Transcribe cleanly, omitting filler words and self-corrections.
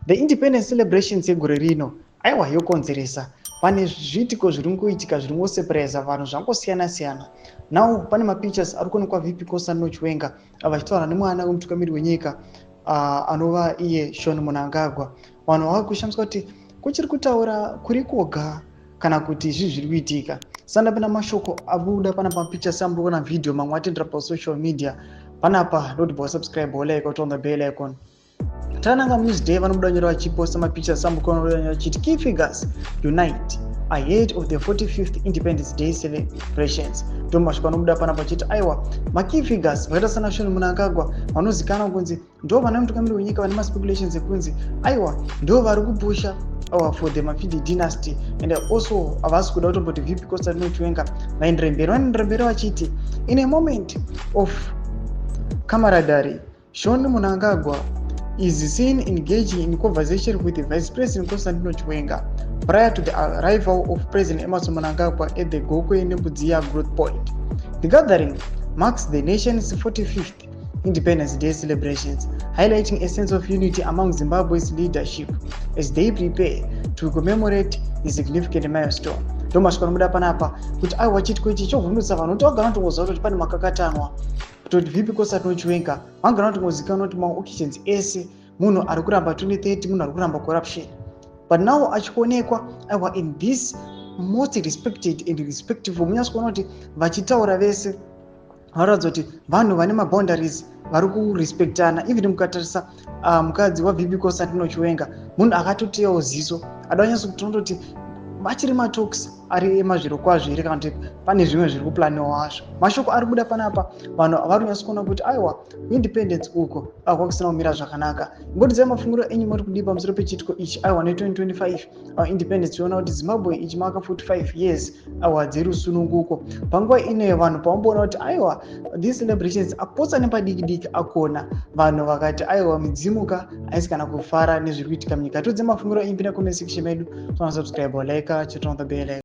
The independence celebrations yegore rino aiwa yokonzeresa pane zviitiko zviri kuitika zviri ngosepereza vanhu zvangosiyana-siyana. Now pane mapictures ari kuonekwa VP Kosano Chiwenga vachitaura nemwana wemutungamiri wenyika anova iye Sean Mnangagwa. Vanhu vava kushamisa kuti kuchiri kutaura kuri koga kana kuti zvinhu zviri kuitika. Sanda pana mashoko abuda pana mapictures amuri kuona video mamwe atendera pa social media panapa don't subscribe or like on the bell icon. Tananga Newsday vanobuda nyora vachiposta mapictures ambukono vachiti key figures unite ahead of the 45th Independence Day celebrations. Ndomashoko anobuda pana pachiti aiwa makey figures vakaita sana Sean Mnangagwa vanozikana kunzi ndo vana mutungamiri wenyika vane maspeculations ekunzi aiwa ndo vari kupusha for the Mafidi dynasty and also havasi kuda kutomboti VP Kosano Chiwenga vaenderera mberi vachiti in a moment of camaraderie Sean Mnangagwa is seen engaging in conversation with the Vice President Kosano Chiwenga prior to the arrival of President Emmerson Mnangagwa at the Gokwe Nebudzia Growth Point. The gathering marks the nation's 45th Independence Day celebrations, highlighting a sense of unity among Zimbabwe's leadership as they prepare to commemorate the significant milestone. Ndomashoko anobuda panapa kuti aiwa chitiko ichi chovhundutsa vanhu kuti vagara kutoziva kuti pane makakatanwa kuti VP Kosano Chiwenga vagara kutozikanwa kuti maoccasions ese munhu ari kuramba 2030 munhu ari kuramba corruption, but now achionekwa aiwa in this most respected and respectful. Munyatso kuona kuti vachitaura vese varatidza kuti vanhu vane maboundaries vari kurespectana. Even mukatarisa mukadzi waVP Kosano Chiwenga munhu akatoteyawo ziso ada kunyatso kutoona kuti vachiri matalks ari emazviro kwazvo here kana kuti pane zvimwe zviri kuplaniwa hazvo. Mashoko ari kubuda panapa vanhu vari kunyatso kuona kuti aiwa independence uko kwakusina kumira zvakanaka. Ngotidzai mafungiro enyu muri kudii pamusoro pechitiko ichi aiwa ne2025 independence tiona kuti Zimbabwe ichimaka 45 years aiwa dzerusununguko. Panguva ineyo vanhu pavamboona kuti aiwa these celebrations apotsa nepadiki diki akona vanhu vakati aiwa midzimuka haisi kana kufara nezviri kuitika munyika. Todzai mafungiro enyu pinda comment section medu, subscribe or like, turn on the bell icon.